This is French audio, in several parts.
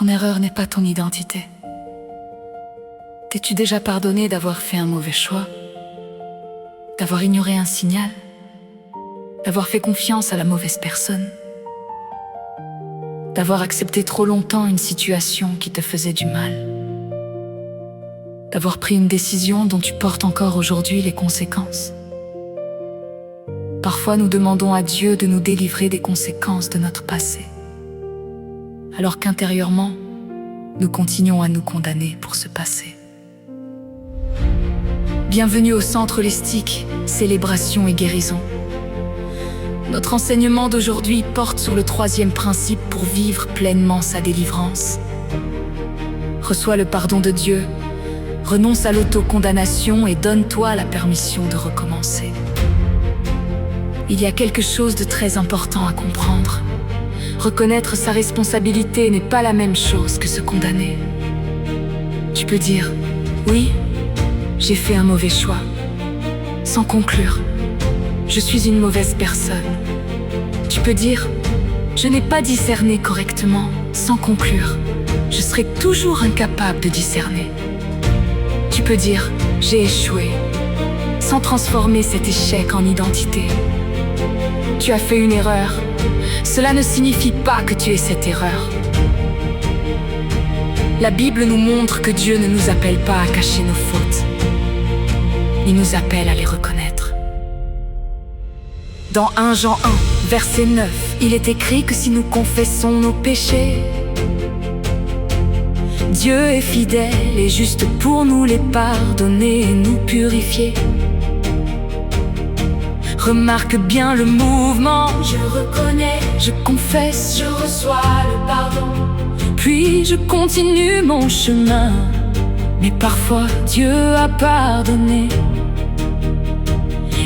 Ton erreur n'est pas ton identité. T'es-tu déjà pardonné d'avoir fait un mauvais choix? D'avoir ignoré un signal? D'avoir fait confiance à la mauvaise personne? D'avoir accepté trop longtemps une situation qui te faisait du mal? D'avoir pris une décision dont tu portes encore aujourd'hui les conséquences? Parfois nous demandons à Dieu de nous délivrer des conséquences de notre passé, alors qu'intérieurement, nous continuons à nous condamner pour ce passé. Bienvenue au Centre Holistique, célébration et guérison. Notre enseignement d'aujourd'hui porte sur le troisième principe pour vivre pleinement sa délivrance. Reçois le pardon de Dieu, renonce à l'autocondamnation et donne-toi la permission de recommencer. Il y a quelque chose de très important à comprendre. Reconnaître sa responsabilité n'est pas la même chose que se condamner. Tu peux dire « Oui, j'ai fait un mauvais choix », sans conclure « Je suis une mauvaise personne ». Tu peux dire « Je n'ai pas discerné correctement », sans conclure « Je serai toujours incapable de discerner ». Tu peux dire « J'ai échoué », sans transformer cet échec en identité. Tu as fait une erreur. Cela ne signifie pas que tu aies cette erreur. La Bible nous montre que Dieu ne nous appelle pas à cacher nos fautes. Il nous appelle à les reconnaître. Dans 1 Jean 1, verset 9, il est écrit que si nous confessons nos péchés, Dieu est fidèle et juste pour nous les pardonner et nous purifier. Remarque bien le mouvement. Je reconnais, je confesse, je reçois le pardon. Puis je continue mon chemin. Mais parfois Dieu a pardonné.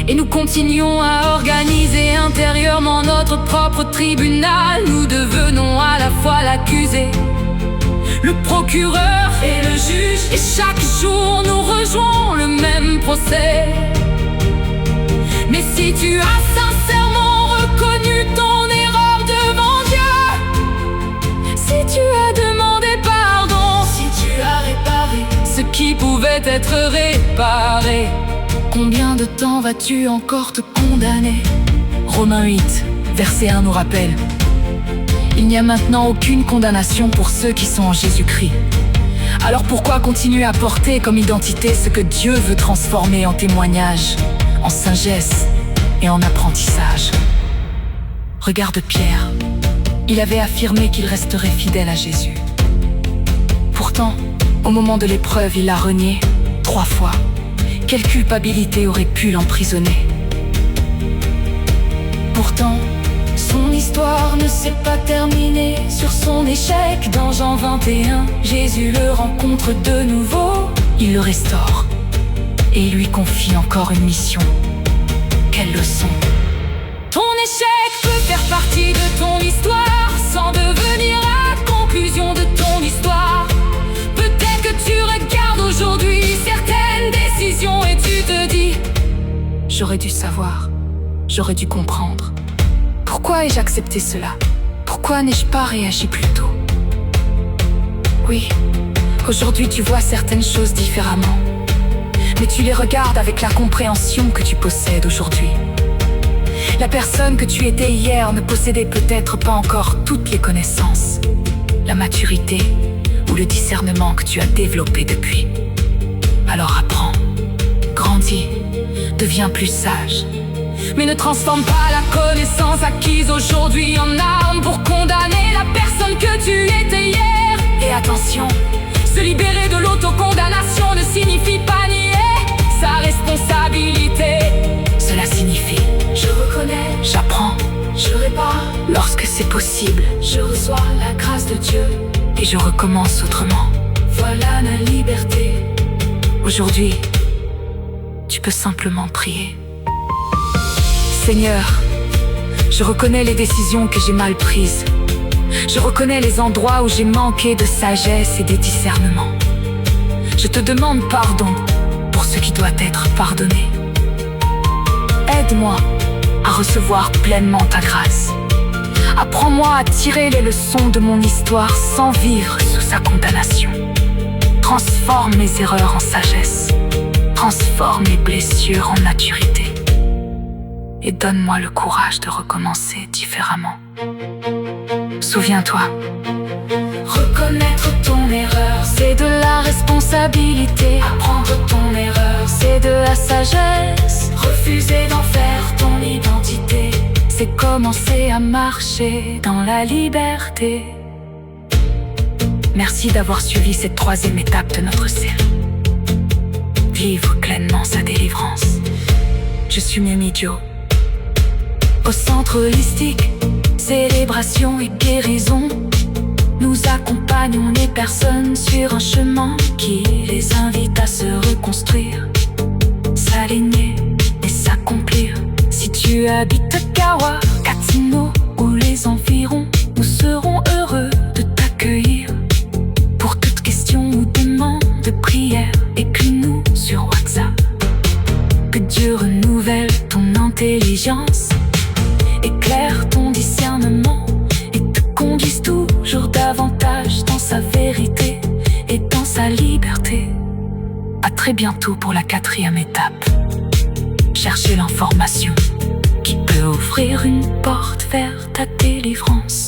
Et nous continuons à organiser intérieurement notre propre tribunal. Nous devenons à la fois l'accusé, le procureur et le juge. Et chaque jour nous rejoignons le même procès. Mais si tu as sincèrement reconnu ton erreur devant Dieu, si tu as demandé pardon, si tu as réparé ce qui pouvait être réparé, combien de temps vas-tu encore te condamner? Romains 8, verset 1 nous rappelle: il n'y a maintenant aucune condamnation pour ceux qui sont en Jésus-Christ. Alors pourquoi continuer à porter comme identité ce que Dieu veut transformer en témoignage, en sagesse et en apprentissage? Regarde Pierre, il avait affirmé qu'il resterait fidèle à Jésus. Pourtant, au moment de l'épreuve, il l'a renié 3 fois. Quelle culpabilité aurait pu l'emprisonner? Pourtant, son histoire ne s'est pas terminée sur son échec. Dans Jean 21, Jésus le rencontre de nouveau. Il le restaure et il lui confie encore une mission. Quelle leçon! Ton échec peut faire partie de ton histoire sans devenir la conclusion de ton histoire. Peut-être que tu regardes aujourd'hui certaines décisions et tu te dis: j'aurais dû savoir, j'aurais dû comprendre. Pourquoi ai-je accepté cela? Pourquoi n'ai-je pas réagi plus tôt? Oui, aujourd'hui tu vois certaines choses différemment, mais tu les regardes avec la compréhension que tu possèdes aujourd'hui. La personne que tu étais hier ne possédait peut-être pas encore toutes les connaissances, la maturité ou le discernement que tu as développé depuis. Alors apprends, grandis, deviens plus sage. Mais ne transforme pas la connaissance acquise aujourd'hui en arme pour condamner la personne que tu étais hier. Et attention, se libérer de l'autocondamnation ne signifie pas nier sa responsabilité. Cela signifie: je reconnais, j'apprends, je répare. Lorsque c'est possible, je reçois la grâce de Dieu et je recommence autrement. Voilà la liberté. Aujourd'hui, tu peux simplement prier. Seigneur, je reconnais les décisions que j'ai mal prises. Je reconnais les endroits où j'ai manqué de sagesse et de discernement. Je te demande pardon pour ce qui doit être pardonné. Aide-moi à recevoir pleinement ta grâce, Apprends-moi à tirer les leçons de mon histoire sans vivre sous sa condamnation. Transforme mes erreurs en sagesse, transforme mes blessures en maturité, et donne-moi le courage de recommencer différemment. Souviens-toi, reconnaître ton erreur, c'est de la responsabilité. Apprendre ton erreur, c'est de la sagesse. Refuser d'en faire ton identité, c'est commencer à marcher dans la liberté. Merci d'avoir suivi cette 3e étape de notre série. Vivre pleinement sa délivrance. Je suis Mimi Jo. Au centre holistique, célébration et guérison, nous accompagnons les personnes sur un chemin qui les invite à se reconstruire, s'aligner et s'accomplir. Si tu habites Kawa, Gatineau ou les environs, nous serons heureux de t'accueillir. Pour toute question ou demande de prière, écris-nous sur WhatsApp. Que Dieu renouvelle ton intelligence, éclaire ton discernement et te conduise toujours davantage dans sa vérité et dans sa liberté. À très bientôt pour la 4e étape. Cherchez l'information qui peut ouvrir une porte vers ta délivrance.